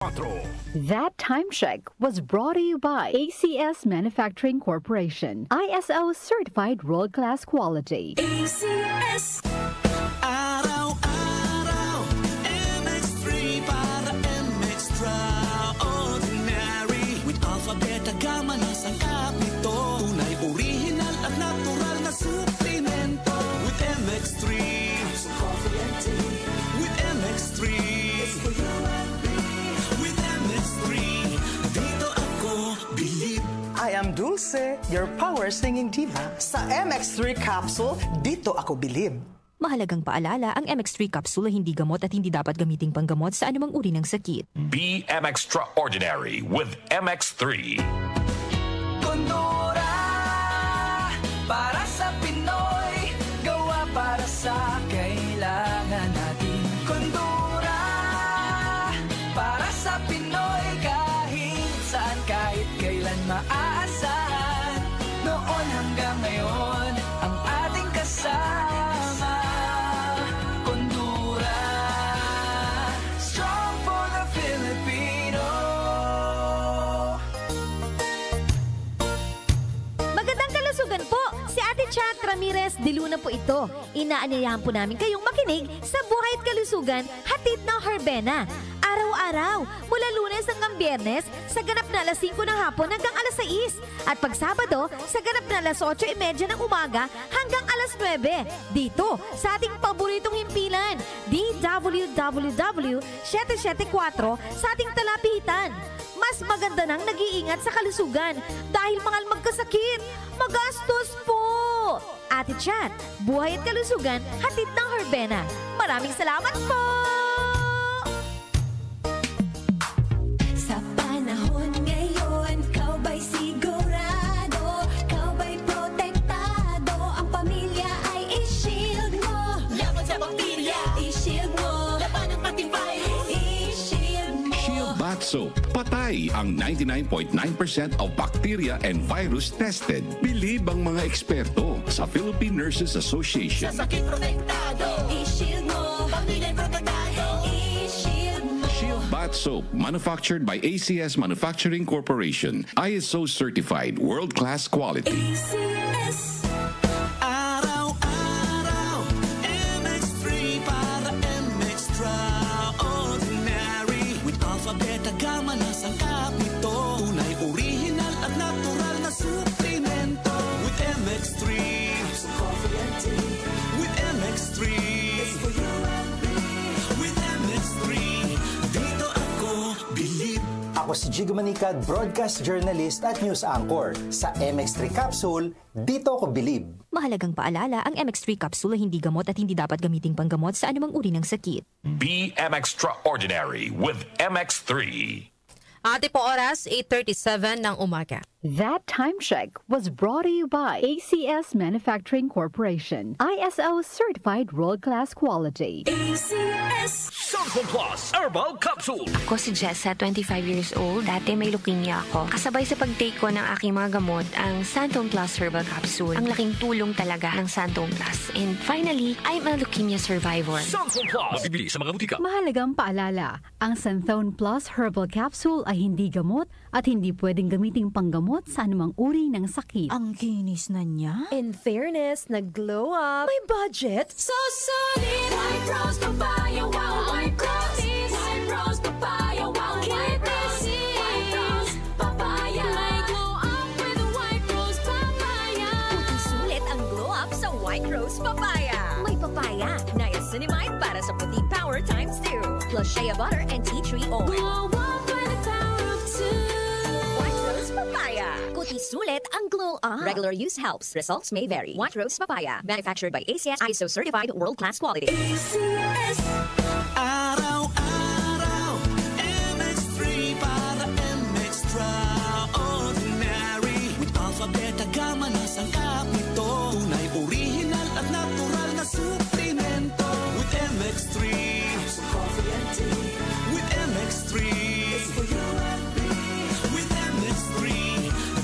That time check was brought to you by ACS Manufacturing Corporation, ISO certified world-class quality. ACS. Araw-araw, MX3 para extraordinary. With alpha, beta, gamma na sangkap nito. Tunay, original at natural na suplemento. With MX3, so coffee and tea. With MX3, it's for you and me. With MX3, dito ako believe. I am Dulce, your power singing diva. Sa MX3 capsule, dito ako bilib. Mahalagang paalala, ang MX3 capsule ay hindi gamot at hindi dapat gamiting panggamot sa anumang uri ng sakit. Be extraordinary with MX3. Kondora, para sa Pinoy, gawa para sa kailangan natin. Kondora, para sa Pinoy, kahit saan, kahit kailan maaasahan. Noon hanggang ngayon, ang ating kasama. Kondora, strong for the Filipino. Magandang kalusugan po! Si Ate Chat Ramirez de Luna po ito. Inaanyayahan po namin kayong makinig sa Buhay at Kalusugan, hatid ng Herbena. Araw-araw, mula Lunes hanggang Biyernes, sa ganap na alas 5 ng hapon hanggang alas 6. At pag Sabado, sa ganap na alas 8:30 ng umaga hanggang alas 9. Dito, sa ating paboritong himpilan, DWWW 774 sa ating talapitan. Mas maganda nang nag-iingat sa kalusugan dahil mahal magkasakit. Magastos po! Ate Chat, Buhay at Kalusugan, hatid ng Herbena. Maraming salamat po! Sa panahon ngayon, kau ba'y sigurado? Kau ba'y protektado? Ang pamilya ay i-shield mo. Laban sa bakterya, i-shield mo. Laban ng pati virus, i-shield mo. Shield Bath Soap. Patay ang 99.9% of bacteria and virus tested. Bilib ang mga eksperto sa Philippine Nurses Association. Sa sakit protektado, i-shield mo. Pamilya protektado, i-shield mo. Shield Bath Soap, manufactured by ACS Manufacturing Corporation. ISO certified world-class quality. ACS. Araw-araw, MX3 para extraordinary. With alpha, beta, gamma na sangkap nito. Tunay, original at natural na suplemento. With MX3, so coffee and tea. With MX3, it's for you and me. With MX3, dito ako believe. Ako si Jigo Manicad, broadcast journalist at news anchor. Sa MX3 capsule, dito ako bilib. Mahalagang paalala, ang MX3 capsule ay hindi gamot at hindi dapat gamiting panggamot sa anumang uri ng sakit. Be extraordinary with MX3. Ate po oras, 8:37 ng umaga. That time check was brought to you by ACS Manufacturing Corporation, ISO certified world-class quality. ACS. Samson Plus Herbal Capsule. Ako si Jessa, 25 years old. Dati may leukemia ako. Kasabay sa pag-take ko ng aking mga gamot, ang Santon Plus Herbal Capsule. Ang laking tulong talaga ng Santon Plus. And finally, I'm a leukemia survivor. Samson Plus. Mabibili sa mga butika. Mahalagang paalala, ang Santhone Plus Herbal Capsule ay hindi gamot at hindi pwedeng gamiting panggamot sa anumang uri ng sakit. Ang kinis na niya. In fairness, nag-glow up. May budget. So solid, white rose papaya, wow, white rose. White rose papaya, wow, white rose. White rose papaya. May glow up with white rose papaya. Puting sulit ang glow up sa White Rose Papaya. May papaya, niacinamide para sa puting power times 2. Plus shea butter and tea tree oil. Glow up with the power of 2. White Rose Papaya. Kuti sulit ang glow up. Regular use helps. Results may vary. White Rose Papaya. Manufactured by ACS ISO certified world-class quality. ACS. Araw-araw, MX3 para extraordinary. With alpha, beta, gamma na sangkap nito. Tunay, original at natural na suplemento. With MX3, so coffee and tea. With MX3, it's for you and me. With MX3,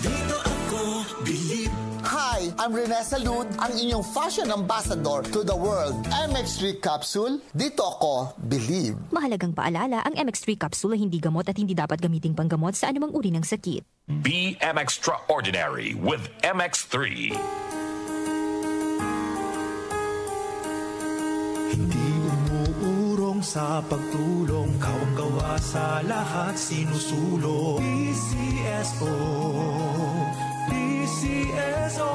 dito ako believe. Hi, I'm Rene Salud, ang inyong fashion ambassador to the world. MX3 Capsule, dito ako believe. Mahalagang paalala, ang MX3 capsule ay hindi gamot at hindi dapat gamiting panggamot sa anumang uri ng sakit. Be extraordinary with MX3. Hindi umuurong sa pagtulong, kawang gawa sa lahat sinusulong. PCSO, PCSO.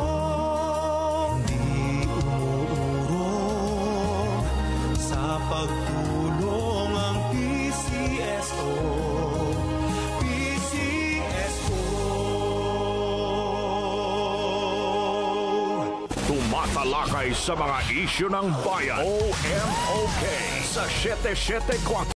Hindi umuurong sa pagtulong ang PCSO. Tumatalakay sa mga isyu ng bayan. OMOK sa 774.